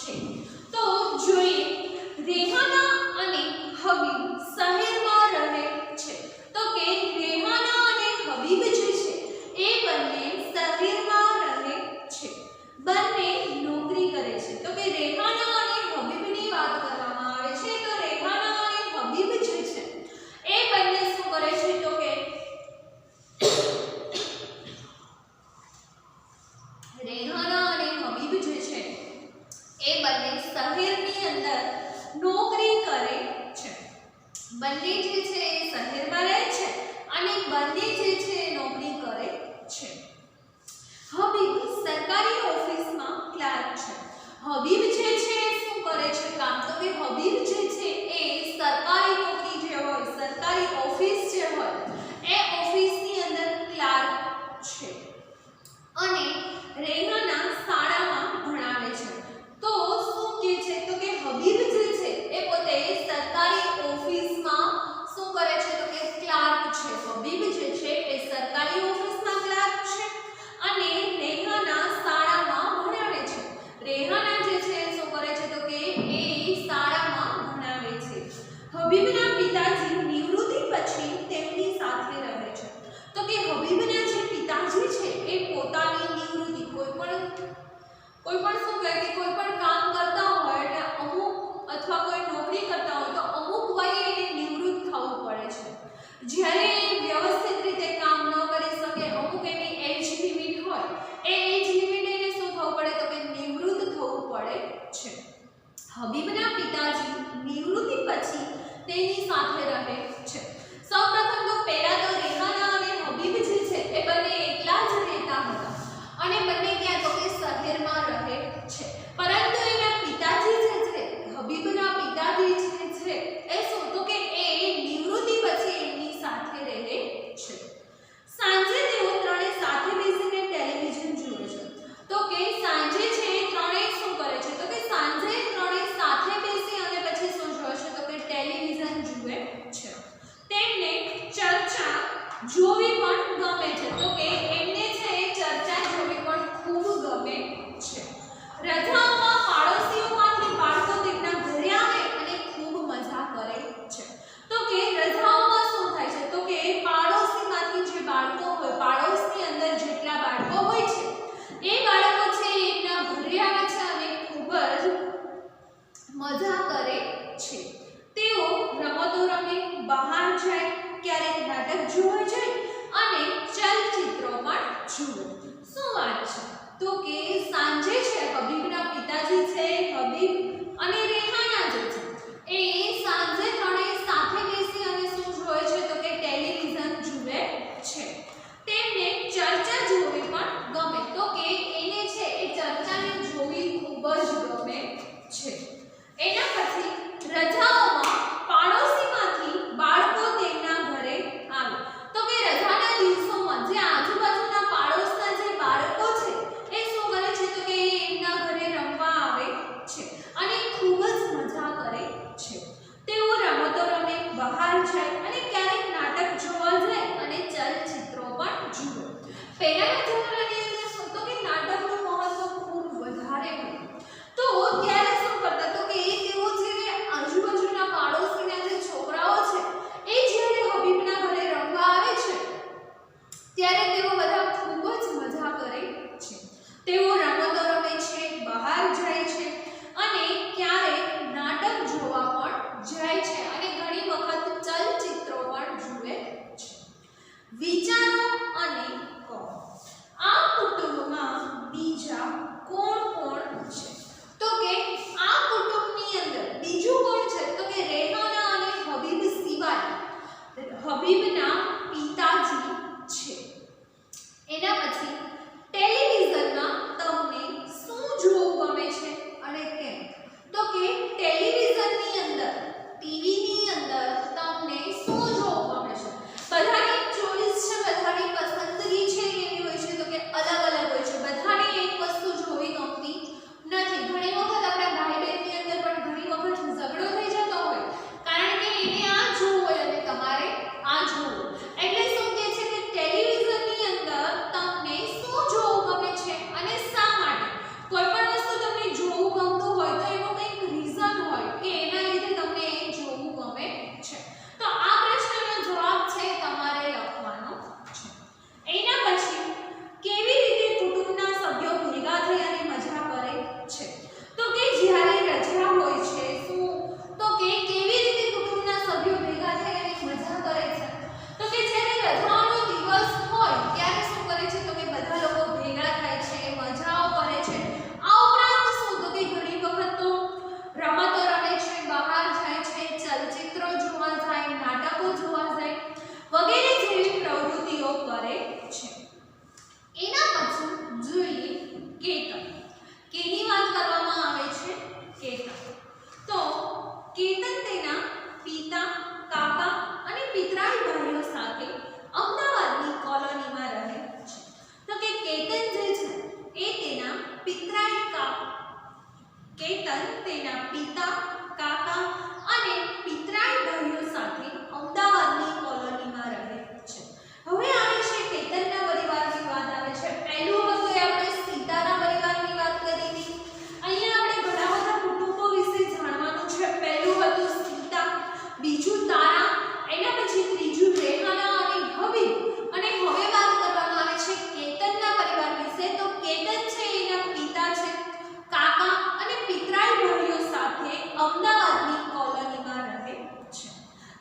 છે. તો જોઈએ રેહાના અને હબીબ શહેરમાં રહે છે. તો કે રેહાના અને હબીબ જે છે એ બંને શહેરમાં રહે છે, બંને નોકરી કરે છે. તો કે રેહાના અને હબીબની વાત કરવામાં આવે છે. તો રેહાના અને હબીબ જે છે એ બંને શું કરે છે? તો કે રેહાના અને હબીબ જે છે એ બંને શહેરની અંદર નોકરી કરે છે. બંને જે છે એ શહેરમાં રહે છે અને બંને જે છે એ નોકરી કરે છે. હબીબ સરકારી ઓફિસમાં ક્લાર્ક છે. હબીબ જે છે શું કરે છે કામ? તો કે હબીબ જે છે એ સરકારી નોકરી જે હોય, સરકારી ઓફિસ જે હોય એ ઓફિસની અંદર ક્લાર્ક છે અને રેહાના શાળામાં ભણાવે છે. તો શું કહે છે? તો કે હબીબ જે છે એ પોતે સરકારી ઓફિસમાં શું કરે છે? તો કે ક્લાર્ક છે. હબીબ જે છે એ સરકારી ઓફિસમાં ક્લાર્ક છે અને રેહાના શાળામાં ભણાવે છે. રેહાના જે છે શું કરે છે? તો કે એ શાળામાં ભણાવે છે. હબીબના પિતાજી નિવૃત્તિ પછી તેમની સાથે રહે છે. તો કે હબીબના જે પિતાજી છે એ પોતાની નિવૃત્તિ કોઈ પણ શું કહે કે કોઈ પણ કામ કરતા હોય એટલે અમુક અથવા કોઈ નોકરી કરતા હોય તો અમુક વયે એને નિવૃત્ત થવું પડે છે. જ્યારે વ્યવસ્થિત રીતે કામ ન કરી શકે, અમુક એની એજ લિમિટ હોય, એ એજ લિમિટ એને શું થવું પડે? તો કે નિવૃત્ત થવું પડે છે. હબીબના પિતાજી નિવૃત્તિ પછી તેની સાથે રહે છે. સૌપ્રથમ તો પહેલા તો રેહાના અને હબીબ જે છે એ બંને એકલા જ રહેતા હતા અને બંને ક્યાં? તો કે શહેરમાં રહે છે. પરંતુ એના પિતાજી જે છે, હબીબના પિતાજી જે છે એ શું? તો કે એ નિવૃત્તિ પછી એમની સાથે રહે છે. સાંજે તેઓ ત્રણે સાથે બેસીને ટેલિવિઝન જુએ છે. તો કે સાંજે છે ત્રણે શું કરે છે? તો કે સાંજે ત્રણે સાથે બેસી અને પછી શું જોવે છે? તો કે ટેલિવિઝન જુએ છે. તેમને ચર્ચા કેતન તેના પિતા, કાકા અને પિતરાઈ ભાઈઓ સાથે અમદાવાદની કોલોનીમાં રહે છે. હવે આવે છે કેતનના પરિવારની વાત આવે છે. પહેલું હતું એ આપણે સીતાના પરિવારની વાત કરી હતી. અહીંયા આપણે ઘણા બધા કુટુંબો વિશે જાણવાનું છે. પહેલું હતું સીતા, બીજું તારા, એના પછી ત્રીજું રેહાના અને હબીબ. અને હવે વાત કરવામાં આવે છે કેતનના પરિવાર વિશે. તો કેતન છે એના પિતા છે, કાકા અને પિતરાઈ ભાઈઓ સાથે અમદાવાદની કોલોનીમાં રહે છે.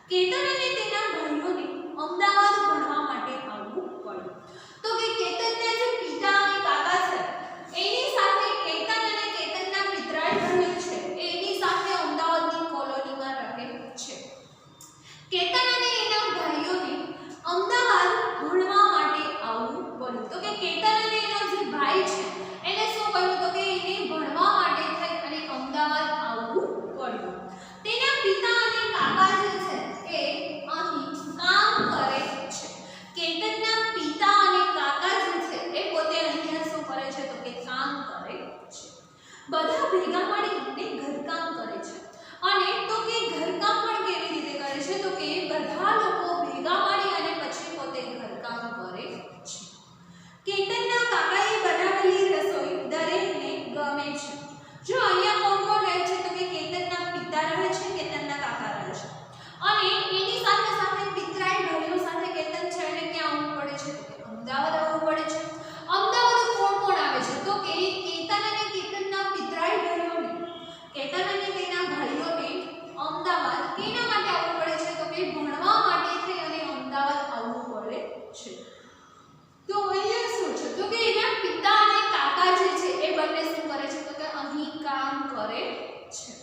કેતન અને તેના ભાઈઓને અમદાવાદ ભણવા માટે આવવું પડ્યું. તો કે કેતનના જે પિતા અને કાકા છે એની સાથે કેતન અને કેતનના પિતરાઈ ભાઈઓ છે એની સાથે અમદાવાદની કોલોનીમાં રહે છે. કેતન અને એના ભાઈઓને અમદાવાદ ભણવા માટે આવવું પડ્યું. તો કે કેતન અને એનો જે ભાઈ છે એને શું કર્યું? તો કે એને ભણવા માટે થઈ અને અમદાવાદ આવવું પડ્યું. તેના પિતા અને કાકા જે છે એ અહીં કામ કરે છે. કેતનના પિતા અને કાકા જે છે એ પોતે અહીંયા શું કરે છે? તો કે કામ કરે છે. બધા ભેગા મળીને ઘરકામ કરે છે. અને તો કે ઘરકામ પણ કેવી રીતે કરે છે? તો કે બધા લોકો ભેગા મળી અને પછી પોતે ઘરકામ કરે છે. કેતનના કાકાએ બનાવેલી રસોઈ દરેકને ગમે છે. જો અહીંયા કોણ કોણ રહે છે? તો કે કેતનના પિતા રહે છે, કેતનના કાકા રહે છે અને એની સાથે સાથે પિતરાઈ ભાઈઓ સાથે કેતન છે એને ક્યાં આવવું પડે છે? તો કે અમદાવાદ આવવું પડે છે. અમદાવાદ કોણ કોણ આવે છે? તો કે કેતન અને કેતનના પિતરાઈ ભાઈઓને, કેતન અને તેના ભાઈઓને અમદાવાદ કેના માટે આવવું પડે છે? તો કે ભણવા માટે થઈ અને અમદાવાદ આવવું પડે છે. તો અહીંયા શું છે? તો કે એના પિતા અને કાકા જે છે એ બંને શું કરે છે? તો કે અહીં કામ કરે છે.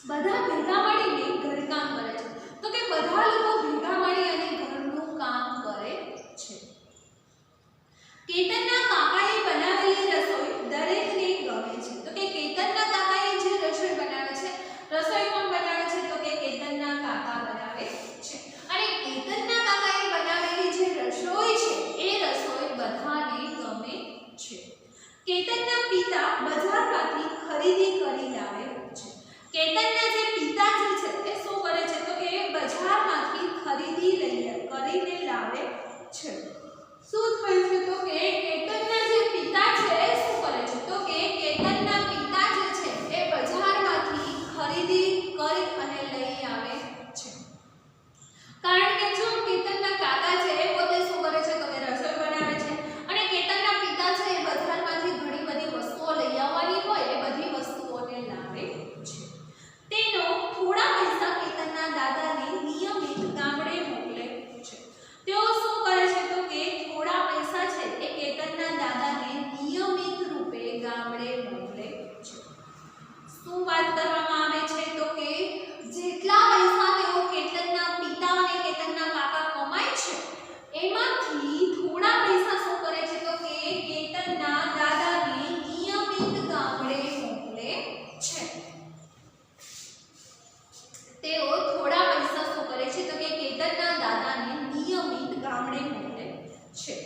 બધા ભેગા મળીને ઘરકામ કરે છે. તો કે બધા લોકો ભેગા મળી અને ઘરનું કામ કરે છે. કેતનના કાકાએ બનાવેલી રસોઈ દરેકને ગમે છે. તો કે કેતનના કાકાએ જે રસોઈ બનાવે છે, રસોઈ કોણ બનાવે છે? તો કે કેતનના કાકા બનાવે છે. અને કેતનના કાકાએ બનાવેલી જે રસોઈ છે એ રસોઈ બધાને ગમે છે. કેતનના પિતા બજારમાંથી ખરીદી કરી લાવે છે. કેતનના જે પિતા જે છે એ શું કરે છે? તો કે બજારમાંથી ખરીદી કરીને લાવે છે. શું થાય છે? તો કે કેતનના જે પિતા છે એ શું કરે છે? તો કે કેતનના પિતા જે છે એ બજારમાંથી ખરીદી કરી અને લઈ આવે છે. કારણ કે જો કેતનના કાકા છે એ પોતે શું કરે છે? તો કે રસોઈ બનાવે છે અને કેતનના પિતા છે એ બજારમાંથી ઘણી બધી વસ્તુઓ લઈ આવવાની હોય એ બધી વસ્તુઓને લાવે છે. તેનો થોડા પૈસા કેતનના દાદાને નિયમિત ગામડે મોકલે છે. તેઓ શું કરે છે? તો કે થોડા પૈસા છે એ કેતનના દાદાને નિયમિત રૂપે ગામડે મોકલે છે. શું વાત કરવામાં આવે છે? તો કે જેટલા પૈસા તેઓ કેતનના પિતા અને કેતનના કાકા કમાય છે એમાંથી થોડા પૈસા શું કરે છે? તો કે કેતનના દાદાને નિયમિત ગામડે મોકલે છે. તેઓ થોડા પૈસા શું કરે છે? તો કે કેતનના દાદાને નિયમિત ગામડે મોકલે છે.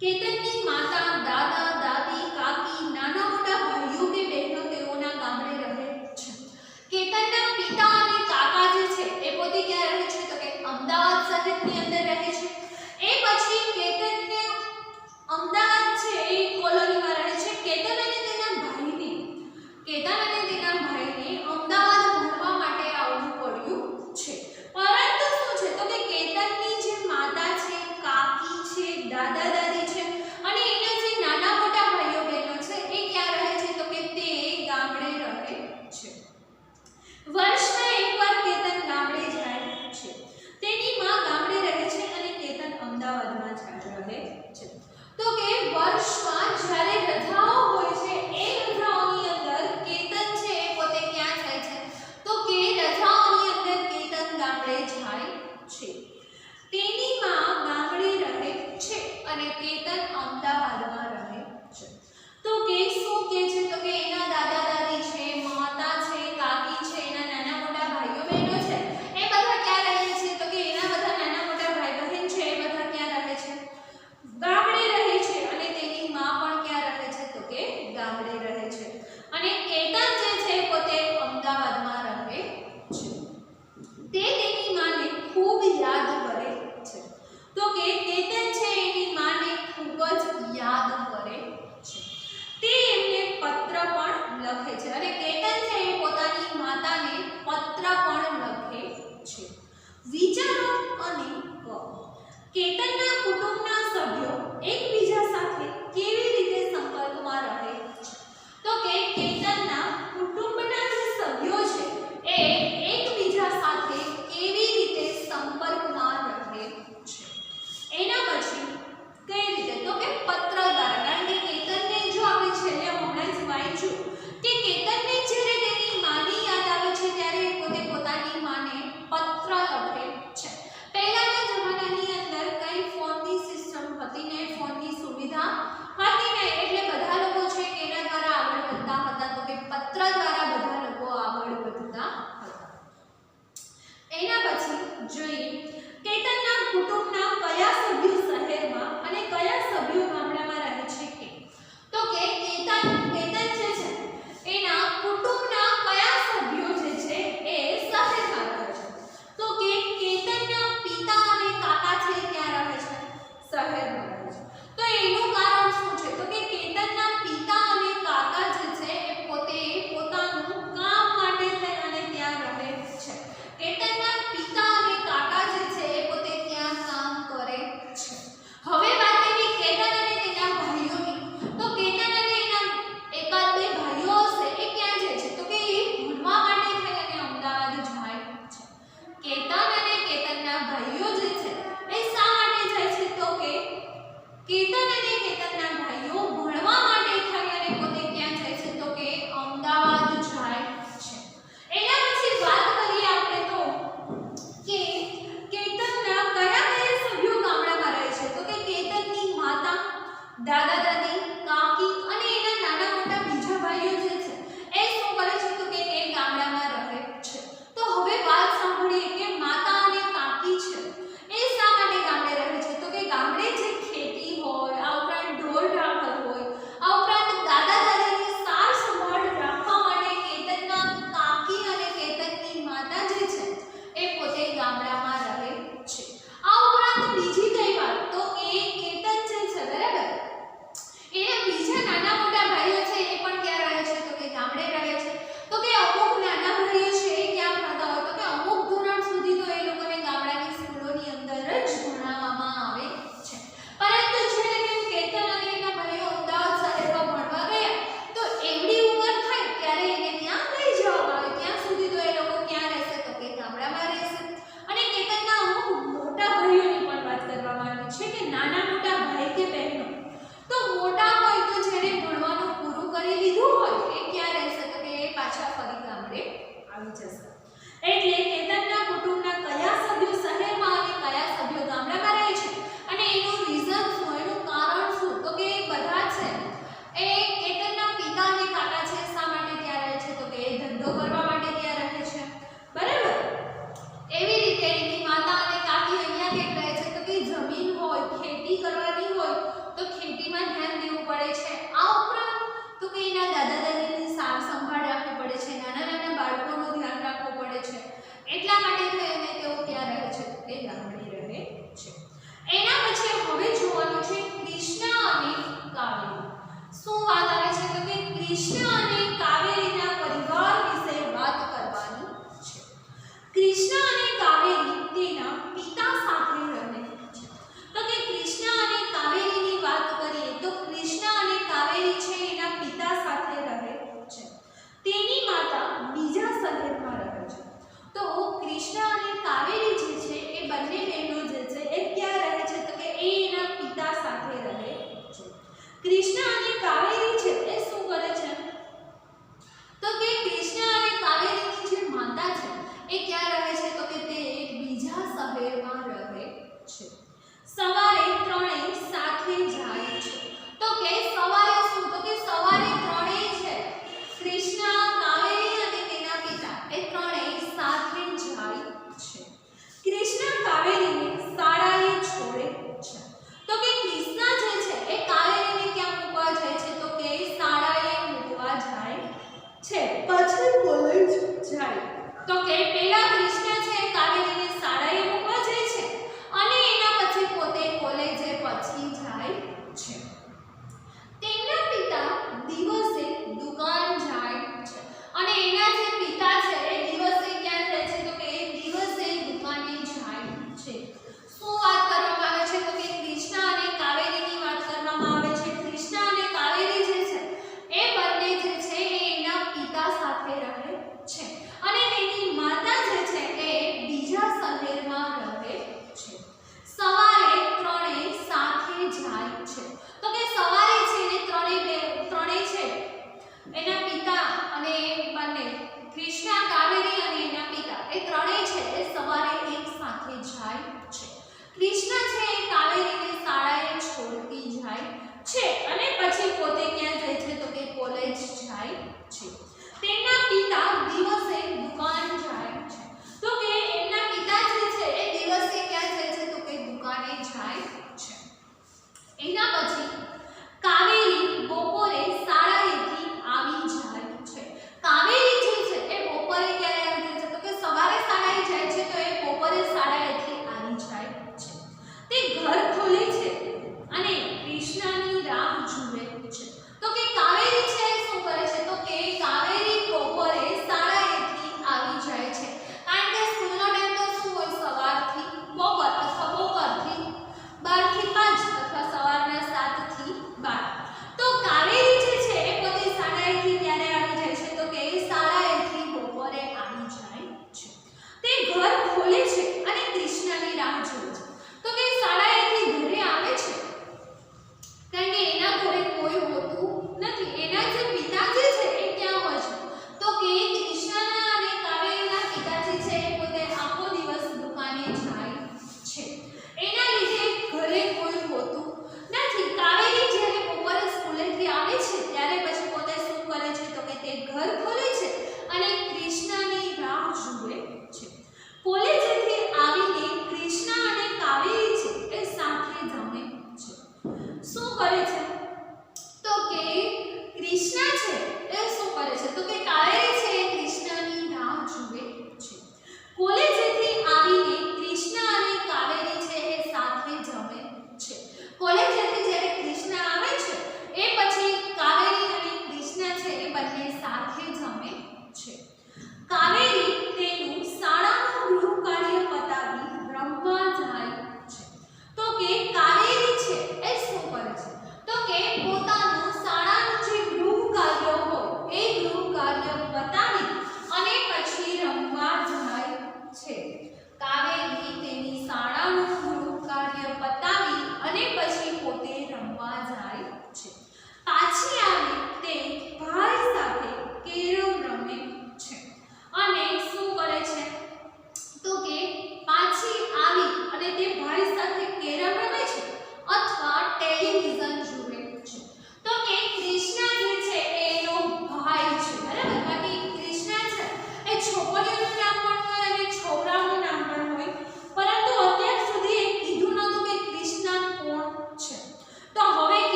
કેતનની માતા, દાદા, દાદી, કાકી, નાના મોટા ભાઈઓ કે બહેનો તેઓના ગામડે રહે છે. કેતનના પિતા અને કાકા જે છે એ પોતે ક્યાં રહે છે? તો કે અમદાવાદ શહેરની અંદર રહે છે. એ પછી કેતનને અમદાવાદ છે એ કોલોનીમાં રહે છે. કેતન અને તેના ભાઈને અમદાવાદ ભણવા માટે આવવું પડ્યું છે. પરંતુ શું છે? તો કે કેતનની જે માતા છે, કાકી છે, દાદા દાદી છે અને એના જે નાના મોટા ભાઈઓ બહેનો છે એ ક્યાં રહે છે? તો કે તે ગામડે રહે છે. વર્ષમાં એકવાર કેતન ગામડે જાય છે. તેની માં ગામડે રહે છે અને કેતન અમદાવાદમાં રહે છે. તો કે વર્ષમાં જ્યારે રજાઓ હોય છે એ રજાઓની અંદર કેતન કેતન જે છે પોતે અમદાવાદમાં રહે છે. તે તેની માને ખૂબ યાદ કરે છે. તો કે કેતન છે એની માને ખૂબ જ યાદ કરે છે. તે એમને પત્ર પણ લખે છે અને કેતન છે એ પોતાની માતાને પત્ર પણ લખે છે. વિચારો અને કહો, કેતનના કુટુંબના સભ્યો એકબીજા સાથે કેવી રીતે સંપર્કમાં રહે છે? તો કે કેતનના કુટુંબના જે સભ્યો છે એ એકબીજા સાથે કેવી રીતે સંપર્કમાં રહે છે? એના પછી કઈ રીતે? તો કે પત્ર દ્વારા. કારણ કે કેતનને જો આપણે છેલ્લે હમણાં જ વાંચ્યું કે કેતનને જ્યારે તેની માની યાદ આવે છે ત્યારે પોતે પોતાની માને પત્ર લખે છે. પહેલાના જમાનાની અંદર કઈ ફોનની સિસ્ટમ હતી ને, ફોનની સુવિધા હતી ને, એટલે બધા લોકો છે કે એના દ્વારા આગળ વધતા હતા. તો કે પત્ર દ્વારા બધા લોકો આગળ વધતા હતા. એના પછી જોઈએ કેતનના કુટુંબના કયા સભ્યો શહેરમાં અને કયા સભ્યો ગામડામાં રહે છે કે? તો કે કેતન જે છે એના કુટુંબના કયા સભ્યો જે છે એ શહેરમાં રહે છે? તો કે કેતનના પિતા અને કાકા છે ત્યાં રહે છે, શહેરમાં રહે છે. તો એનું કારણ શું છે? તો કે કેતનના પિતા અને કાકા જે છે એ પોતે પોતાનું કામ માટે થઈ અને ત્યાં રહે છે. કેતનના પિતા અને કાકા જે છે એ પોતે ત્યાં કામ કરે છે. હવે વાત એવી કેતન અને તેના ભાઈઓની. તો કેતન અને એના એકાદ બે ભાઈઓ હશે એ ક્યાં જાય છે? તો કે એ ભણવા માટે થઈ અને અમદાવાદ જાય છે. કેતન અને કેતનના ભાઈઓ જે છે એ શા માટે જાય છે? તો કે કેતન અને કેતનના ભાઈઓ ભણવા માટે થઈ અને પોતે ક્યાં જાય છે? તો કે અમદાવાદ જાય છે. એના પછી વાત કરીએ આપણે તો કે કેતનના કયા કયા સભ્યો ગામડામાં રહે છે? તો કે કેતનની માતા, દાદા દાદી, કાકી અને એના નાના મોટા બીજા ભાઈઓ જે છે એ શું કરે છે? તો કે એ ગામડામાં રહે છે. તો હવે વાત સાંભળીએ કે માતા અને કાકી છે એ શા માટે ગામડે રહે છે? તો કે ગામડે જે ખેતી હોય, આ ઉપરાંત ઢોર ઢાંકર હોય, આ ઉપરાંત દાદા દાદીની સાર સંભાળ રાખવા માટે કેતનના કાકી અને કેતનની માતા જે છે એ પોતે ગામડામાં રહે છે. આ ઉપરાંત બીજી કઈ વાત? તો એ કેતન જે છે બરાબર, એના બીજા નાના મોટા ભાઈઓ છે એ પણ ક્યાં રહે છે? તો કે ગામડે રહે છે. તો કે અમુક નાના ભાઈઓ છે એ ક્યાં ભણતા હોય? તો કે અમુક ધોરણ સુધી તો એ લોકોને ગામડાની સ્કૂલોની અંદર જ ભણાવવામાં આવે છે. પરંતુ જ્યારે કેતન અને એના ભાઈઓ અમદાવાદ શહેરમાં ભણવા ગયા તો એવડી ઉંમર થાય ત્યારે એને ત્યાં લઈ જવામાં આવે. ત્યાં સુધી તો એ લોકો ક્યાં રહેશે? તો કે ગામડામાં રહેશે. અને કેતનના અમુક મોટા ભાઈઓની પણ વાત કરવામાં આવી છે કે નાના મોટા ભાઈ કે બહેનો તો મોટા હોય તો જેને ભણવાનું પૂરું કરી લીધું હોય એ ક્યાં રહેશે? તો કે એ પાછા ફરી ગામડે આવી જશે. એટલે કેતનના કુટુંબના કયા સભ્યો શહેરમાં અને કયા સભ્યો ગામડામાં રહે છે અને એનું રીઝન શું, એનું કારણ શું? તો કે બધા છે એ કેતનના પિતા અને કાકા છે શા માટે ત્યાં રહે છે? તો કે એ ધંધો કરવા માટે ત્યાં રહે છે, બરાબર. એવી રીતે એની માતા અને કાકી અહીંયા કેમ રહે છે? તો કે જમીન હોય, ખેતી કરવાની હોય તો ખેતીમાં ધ્યાન દેવું પડે છે. આ ઉપરાંત તો કે એના દાદા દાદીની સાર સંભાળ રાખવી પડે છે, નાના નાના બાળકોનું ધ્યાન રાખવું પડે છે.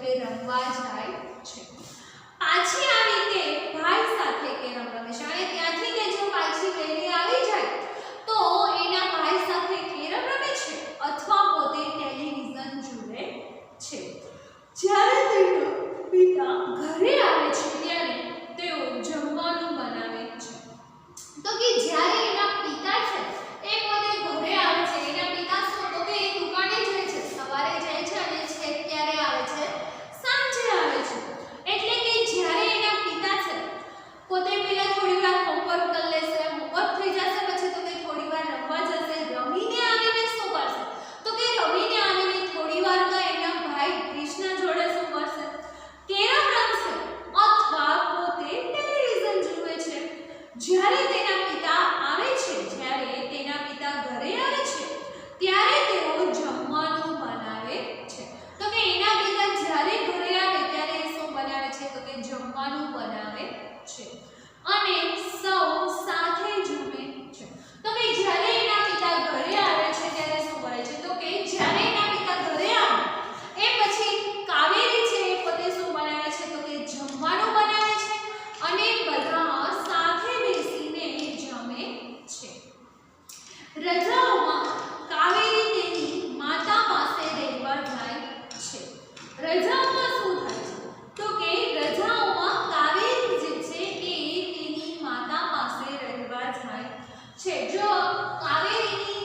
કે રમવા જાય છે. પાછી આવી તે ભાઈ સાથે કેરમ રમે છે અને ત્યાંથી તે જો પાછી વહેલી આવી જાય તો એના ભાઈ સાથે કેરમ રમે છે અથવા પોતે ટેલિવિઝન જુએ છે. જ્યારે તેના પિતા ઘરે આવે છે ત્યારે તેઓ જમવાનું બનાવે છે. તો કે જ્યારે એના પિતા છે એ પોતે ઘરે આવે છે, એના પિતા શું તો કે દુકાને જાય છે, સવારે જાય છે અને છેક ક્યારે આવે છે, સાંજે આવે છે. એટલે કે જ્યારે એના પિતા છે પોતે પહેલા થોડી વાર હોમવર્ક કરી લેશે, હોમવર્ક થઈ જશે પછી તો કે થોડી વાર રમવા જશે, રમીને આવીને શું કરશે તો કે રમીને આવીને થોડી વાર તો એના ભાઈ કૃષ્ણ જોડે શું કરશે, કેરમ રમશે અથવા પોતે ટેલિવિઝન જુએ છે. જ્યારે તેના પિતા આવે છે, જ્યારે તેના પિતા ઘરે આવે છે ત્યારે તેઓ જમવાનું બનાવે છે. તો કે એના પિતા જ્યારે ઘરે આવે ત્યારે શું બનાવે છે તો કે જમવાનું બનાવે છે અને સૌ સાથે જમે છે. તો કે જ્યારે એના પિતા ઘરે આવે છે ત્યારે શું કરે છે તો કે જ્યારે એના પિતા ઘરે આવે એ પછી કાવેરી છે એ પોતે શું બનાવે છે તો કે જમવાનું બનાવે છે અને બધા સાથે બેસીને જમે છે. રજાઓમાં કાવેરી તેની માતા પાસે રહેવા જાય છે. રજાઓમાં શું થાય છે તો કે રજાઓમાં કાવેરી જે છે એ તેની માતા પાસે રહેવા જાય છે. જો કાવેરીની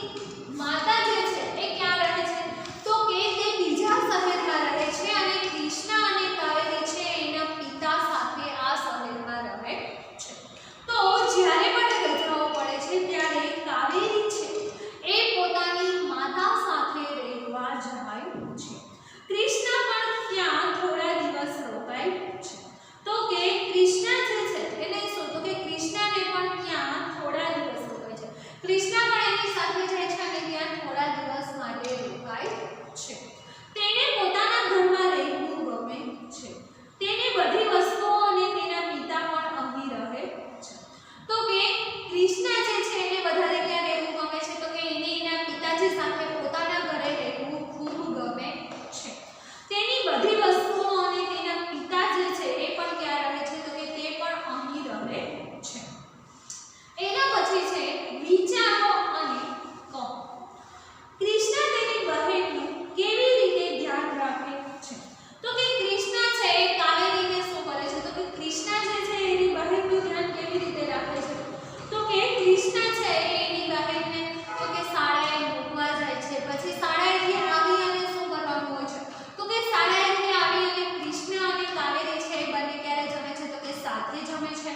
માતા જે છે એ ક્યાં રહે છે તો કે તે બીજા શહેરમાં રહે છે અને કૃષ્ણ અને કાવેરી છે એના પિતા સાથે આ શહેરમાં રહે છે. તો જ્યારે પણ રજાઓ પડે છે ત્યારે કાવેરી છે એ પોતાની માતા સાથે રહેવા જાય છે. કૃષ્ણ પણ ત્યાં થોડા દિવસ રોકાય છે. તો કે કૃષ્ણ જે છે એને શું તો કે કૃષ્ણને પણ ત્યાં થોડા દિવસ રોકાય છે. કૃષ્ણ પણ એની સાથે જાય છે અને ત્યાં થોડા દિવસ માટે રોકાય છે. તેને પોતાના ઘરમાં રહેવું ગમે છે. તેને બધી વસ્તુઓ અને તેના પિતા પણ અહીં રહે છે. તો કે કૃષ્ણ જે છે એને વધારે ક્યાં રહેવું ગમે છે તો કે એને એના પિતાજી સાથે પોતાના ઘરે રહેવું ખૂબ ગમે છે. તેની બધી વસ્તુઓ અને તેના પિતા જે છે એ પણ ક્યાં રહે છે તો કે તે પણ અહીં રહે છે. એના પછી છે વિચારો અને કહો. કૃષ્ણ તેની બહેનનું કેવી રીતે ધ્યાન રાખે છે તો કે કૃષ્ણ છે એ કાવેરીને શું કરે છે તો કે કૃષ્ણ જે છે એની બહેનનું ધ્યાન કેવી રીતે રાખે છે તો કે કૃષ્ણ છે એની બહેનને તો કે શાળાએ મૂકવા જાય છે. પછી શાળાએથી આવી અને શું કરવાનું હોય છે તો કે શાળાએથી આવી અને કૃષ્ણ અને કાવેરી છે એ બંને ક્યારે જમે છે તો કે સાથે જમે છે.